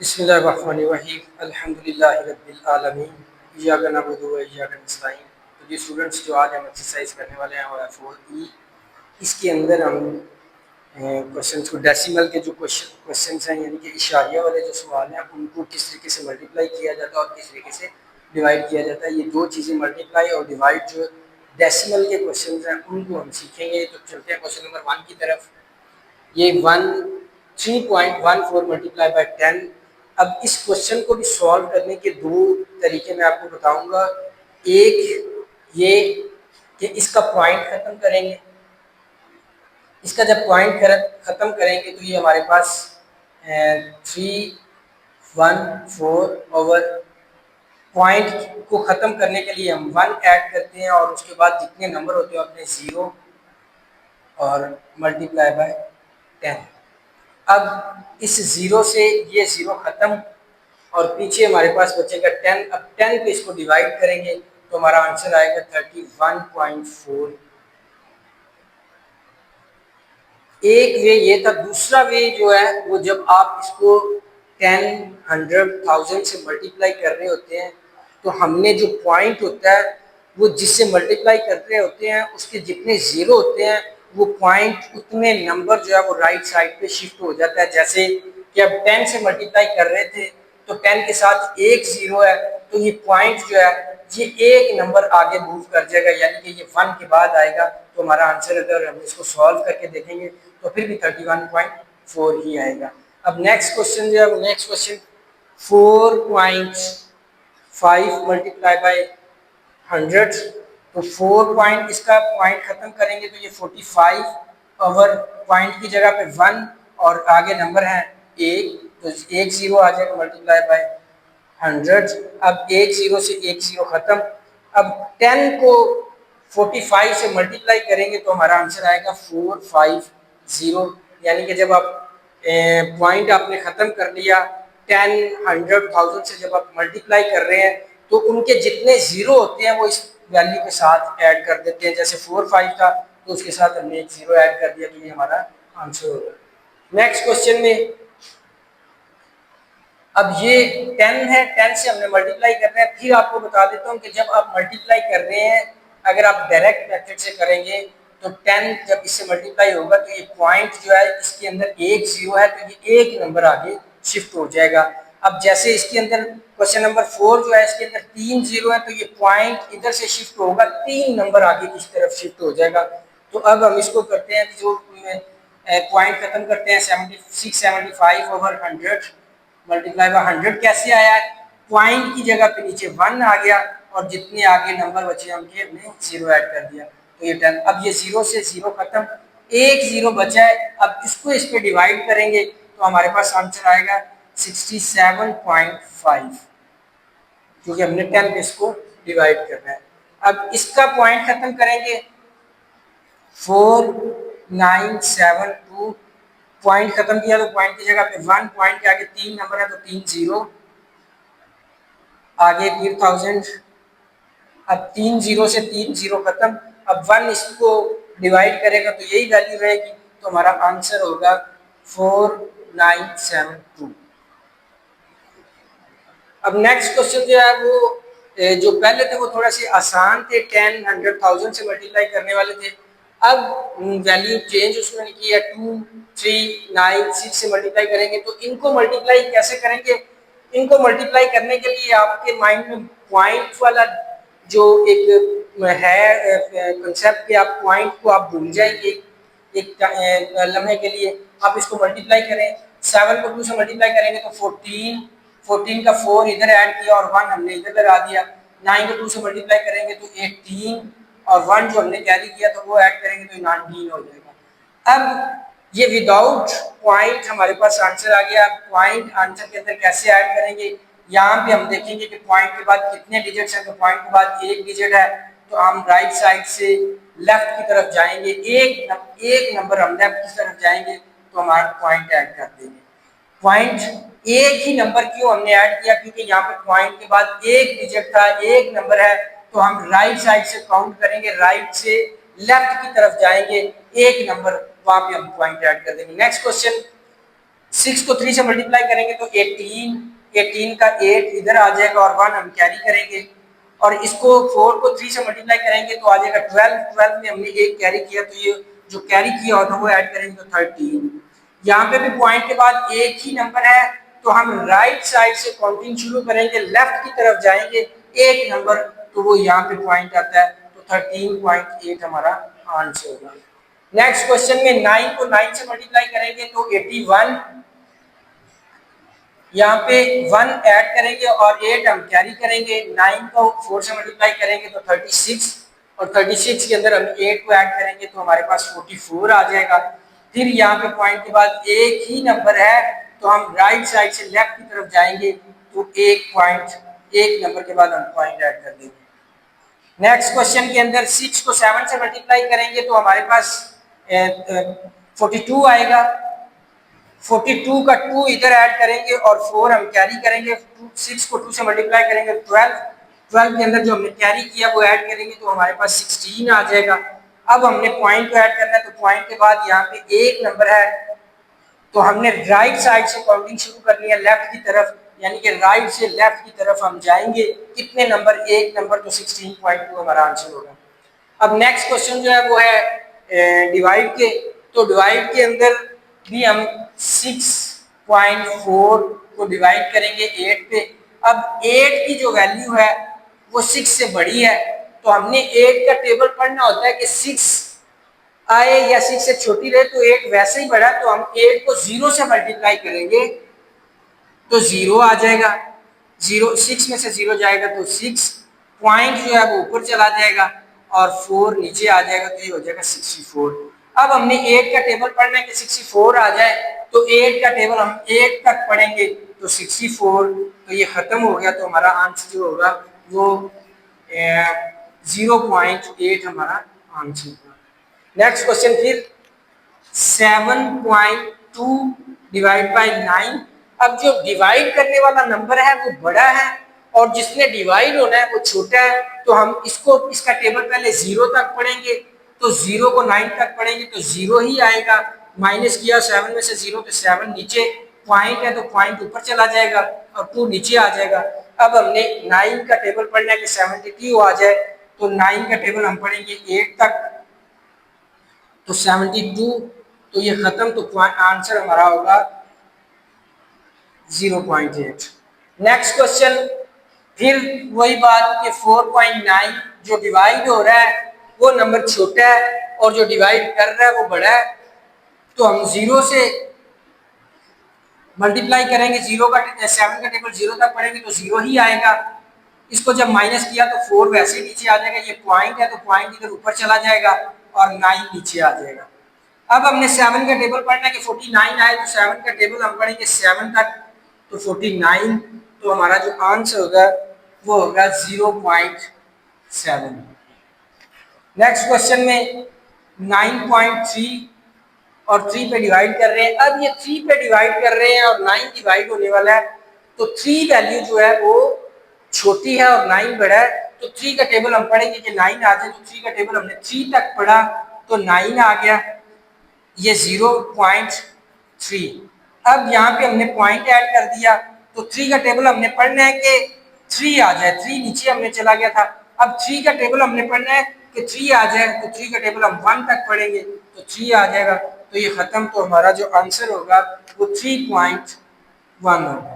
बिस्मिल्लाहिर्रहमानिर्रहीम अल्हम्दुलिल्लाहि रब्बिल आलमीन इय्याका नअबुदु व इय्याका नस्तईन। तो ये स्टूडेंट्स जो आज हम एक्सरसाइज करने वाले हैं वो 4E। इसके अंदर हम क्वेश्चंस को डेसिमल के जो क्वेश्चंस हैं यानी कि इशारिया वाले जो सवाल हैं उनको किस तरीके से मल्टीप्लाई किया जाता है और किस तरीके से डिवाइड किया जाता है। ये दो चीज़ें मल्टीप्लाई और डिवाइड जो डेसिमल के क्वेश्चंस हैं उनको हम सीखेंगे। तो चलते हैं क्वेश्चन नंबर 1 की तरफ। ये 3.14 मल्टीप्लाई बाय 10। अब इस क्वेश्चन को भी सॉल्व करने के दो तरीके मैं आपको बताऊंगा। एक ये कि इसका पॉइंट खत्म करेंगे, इसका जब पॉइंट खत्म करेंगे तो ये हमारे पास 314 ओवर पॉइंट को ख़त्म करने के लिए हम 1 ऐड करते हैं और उसके बाद जितने नंबर होते हैं अपने 0 और मल्टीप्लाई बाय 10। अब इस 0 से ये 0 ख़त्म और पीछे हमारे पास बचेगा 10। अब 10 पे इसको डिवाइड करेंगे तो हमारा आंसर आएगा 31.4। एक वे ये था। दूसरा वे जो है वो जब आप इसको 10, 100, 1000 से मल्टीप्लाई कर रहे होते हैं तो हमने जो पॉइंट होता है वो जिससे मल्टीप्लाई कर रहे होते हैं उसके जितने ज़ीरो होते हैं वो पॉइंट उतने नंबर जो है वो राइट साइड पे शिफ्ट हो जाता है। जैसे कि अब 10 से मल्टीप्लाई कर रहे थे तो 10 के साथ एक 0 है तो ये पॉइंट जो है ये एक नंबर आगे मूव कर जाएगा यानी कि ये 1 के बाद आएगा। तो हमारा आंसर अगर हम इसको सॉल्व करके देखेंगे तो फिर भी 31.4 ही आएगा। अब नेक्स्ट क्वेश्चन जो है नेक्स्ट क्वेश्चन 4.5 मल्टीप्लाई बाय 100। तो 4 पॉइंट इसका पॉइंट खत्म करेंगे तो ये 45 ओवर पॉइंट की जगह पे 1 और आगे नंबर है 1 तो एक 0 आ जाएगा मल्टीप्लाई बाय 100। अब एक 0 से एक 0 खत्म। अब 10 को 45 से मल्टीप्लाई करेंगे तो हमारा आंसर आएगा 450 यानी कि जब आप पॉइंट आपने ख़त्म कर लिया 10, 100, 1000 से जब आप मल्टीप्लाई कर रहे हैं तो उनके जितने ज़ीरो होते हैं वो इस वैल्यू के साथ ऐड कर देते हैं। जैसे 45 था तो उसके साथ हमने एक 0 ऐड कर दिया तो ये हमारा आंसर होगा। नेक्स्ट क्वेश्चन में अब ये 10 है, 10 से हमने मल्टीप्लाई कर रहे हैं। फिर आपको बता देता हूँ कि जब आप मल्टीप्लाई कर रहे हैं अगर आप डायरेक्ट मेथड से करेंगे तो 10 जब इससे मल्टीप्लाई होगा तो ये पॉइंट जो है इसके अंदर एक 0 है तो ये एक नंबर आगे शिफ्ट हो जाएगा। अब जैसे इसके अंदर क्वेश्चन नंबर 4 जो है इसके अंदर 3 0 है तो ये पॉइंट इधर से शिफ्ट होगा 3 नंबर आगे की तरफ शिफ्ट हो जाएगा। तो अब हम इसको करते हैं जो पॉइंट खत्म करते हैं 675 ओवर 100 मल्टीप्लाई बाय 100 कैसे आया है पॉइंट की जगह पे नीचे 1 आ गया और जितने आगे नंबर बचे उनके हमने 0 ऐड कर दिया तो ये 10। अब ये 0 से 0 खत्म एक 0 बचा है। अब इसको इस पे डिवाइड करेंगे तो हमारे पास आंसर आएगा 67.5 क्योंकि हमने 10 पे इसको डिवाइड करना है। अब इसका पॉइंट खत्म करेंगे 4972 पॉइंट खत्म किया तो पॉइंट की जगह पे 1 पॉइंट के आगे 3 नंबर है तो 3 0 आगे फिर 1000। अब 3 0 से 3 0 खत्म। अब 1 इसको डिवाइड करेगा तो यही वैल्यू रहेगी तो हमारा आंसर होगा 4972। अब नेक्स्ट क्वेश्चन जो है वो जो पहले थे वो थोड़ा सी आसान थे 10, 100, 1000 से मल्टीप्लाई करने वाले थे। अब वैल्यू चेंज उसमें की है 2, 3, 9, 6 से मल्टीप्लाई करेंगे तो इनको मल्टीप्लाई कैसे करेंगे। इनको मल्टीप्लाई करने के लिए आपके माइंड में पॉइंट वाला जो एक है कंसेप्ट कि आप पॉइंट को आप भूल जाएंगे एक लम्हे के लिए। आप इसको मल्टीप्लाई करें 7 को 2 से मल्टीप्लाई करेंगे तो 14 का 4 इधर ऐड किया और 1 हमने इधर लगा दिया। 9 को 2 से मल्टीप्लाई करेंगे तो 18 और 1 जो हमने कैरी किया तो वो ऐड करेंगे तो 19 हो जाएगा। अब ये विदाउट पॉइंट हमारे पास आंसर आ गया। पॉइंट आंसर के अंदर कैसे ऐड करेंगे यहाँ पे हम देखेंगे कि पॉइंट के बाद कितने डिजिट्स हैं तो पॉइंट के बाद एक डिजिट है तो हम राइट साइड से लेफ्ट की तरफ जाएंगे एक नंबर हम लेफ्ट की तरफ जाएंगे तो हमारा पॉइंट ऐड कर देंगे। पॉइंट एक ही नंबर क्यों हमने ऐड किया क्योंकि यहाँ पे पॉइंट के बाद एक डिजिट था एक नंबर है तो हम राइट साइड से काउंट करेंगे राइट से लेफ्ट की तरफ जाएंगे एक नंबर वहां पे हम पॉइंट ऐड कर देंगे। नेक्स्ट क्वेश्चन 6 को 3 से मल्टीप्लाई करेंगे तो 18, 18 का 8 इधर आ जाएगा और 1 हम कैरी करेंगे, और इसको 4 को 3 से मल्टीप्लाई करेंगे तो आ जाएगा 12, 12 में हमने एक कैरी किया तो ये जो कैरी किया होता है वो ऐड करेंगे तो 13। यहाँ पे भी पॉइंट के बाद एक ही नंबर है तो हम राइट साइड से काउंटिंग शुरू करेंगे, लेफ्ट की तरफ जाएंगे एक नंबर, तो वो यहाँ पे पॉइंट आता है, तो 13.8 हमारा आंसर होगा। नेक्स्ट क्वेश्चन में 9 को 9 से मल्टीप्लाई करेंगे तो 81, यहाँ पे 1 ऐड करेंगे और 8 हम कैरी करेंगे, 9 को 4 से मल्टीप्लाई करेंगे तो 36, और 36 के अंदर हम 8 को ऐड करेंगे तो हमारे पास 44 आ जाएगा। फिर यहाँ पे पॉइंट के बाद एक ही नंबर है तो हम राइट साइड से लेफ्ट की तरफ जाएंगे तो एक नंबर के बाद हम पॉइंट ऐड कर देंगे। नेक्स्ट क्वेश्चन के अंदर 6 को 7 से मल्टीप्लाई करेंगे तो हमारे पास 42 आएगा, 42 का 2 इधर ऐड करेंगे और 4 हम कैरी करेंगे, 6 को 2 से मल्टीप्लाई करेंगे 12, 12 के अंदर जो हमने कैरी किया वो ऐड करेंगे तो हमारे पास 16 आ जाएगा। अब हमने पॉइंट को ऐड करना है तो पॉइंट के बाद यहाँ पे एक नंबर है तो हमने राइट साइड से काउंटिंग शुरू करनी है लेफ्ट की तरफ, यानी कि राइट से लेफ्ट की तरफ हम जाएंगे, कितने नंबर, एक नंबर, तो 16.2 हमारा आंसर होगा। अब नेक्स्ट क्वेश्चन जो है वो है डिवाइड के, तो डिवाइड के अंदर भी हम 6.4 को डिवाइड करेंगे 8 पे। अब 8 की जो वैल्यू है वो 6 से बड़ी है तो हमने 8 का टेबल पढ़ना होता है कि 6 आए या 6 से छोटी रहे, तो 8 वैसे ही बढ़ा तो हम 8 को 0 से मल्टीप्लाई करेंगे तो 0 आ जाएगा, 6 में से 0 जाएगा तो 6, पॉइंट जो है वो ऊपर चला जाएगा और 4 नीचे आ जाएगा तो ये हो जाएगा 64। अब हमने 8 का टेबल पढ़ना है कि 64 आ जाए तो 8 का टेबल हम 8 तक पढ़ेंगे तो 64, तो ये खत्म हो गया तो हमारा आंसर जो होगा वो 0.8 हमारा आंसर होगा। नेक्स्ट क्वेश्चन फिर 7.2 डिवाइड बाई 9। अब जो डिवाइड करने वाला नंबर है वो बड़ा है और जिसने डिवाइड होना है वो छोटा है, तो हम इसका टेबल पहले 0 तक पढ़ेंगे, तो 0 को 9 तक पढ़ेंगे तो 0 ही आएगा, माइनस किया 7 में से 0 तो 7 नीचे, पॉइंट है तो पॉइंट ऊपर चला जाएगा और 2 नीचे आ जाएगा। अब हमने 9 का टेबल पढ़ना है कि 72 आ जाए, तो 9 का टेबल हम पढ़ेंगे 8 तक तो 72, तो ये खत्म, तो आंसर हमारा होगा 0.8। नेक्स्ट क्वेश्चन फिर वही बात कि 4.9 जो डिवाइड हो रहा है वो नंबर छोटा है और जो डिवाइड कर रहा है वो बड़ा है, तो हम 0 से मल्टीप्लाई करेंगे, 7 का टेबल 0 तक पढ़ेंगे तो 0 ही आएगा, इसको जब माइनस किया तो 4 वैसे नीचे आ जाएगा, ये पॉइंट है तो पॉइंट इधर ऊपर चला जाएगा और 9 नीचे आ जाएगा। अब हमने 7 का टेबल पढ़ना है कि 49 आए तो 7 का टेबल हम पढ़ेंगे 7 तक तो 49, तो हमारा जो आंसर होगा वो होगा 0.7। नेक्स्ट क्वेश्चन में 9.3 और 3 पे डिवाइड कर रहे हैं। अब ये 3 पे डिवाइड कर रहे हैं और 9 डिवाइड होने वाला है, तो 3 वैल्यू जो है वो छोटी है और 9 बड़ा है, तो 3 का टेबल हम पढ़ेंगे कि 9 आ जाए, तो 3 का टेबल हमने 3 तक पढ़ा तो 9 आ गया, ये 0.3। अब यहाँ पे हमने पॉइंट ऐड कर दिया तो 3 का टेबल हमने पढ़ना है कि 3 आ जाए, 3 नीचे हमने चला गया था, अब 3 का टेबल हमने पढ़ना है कि 3 आ जाए, तो 3 का टेबल हम 1 तक पढ़ेंगे तो 3 आ जाएगा, तो ये खत्म, तो हमारा जो आंसर होगा वो 3.1 होगा।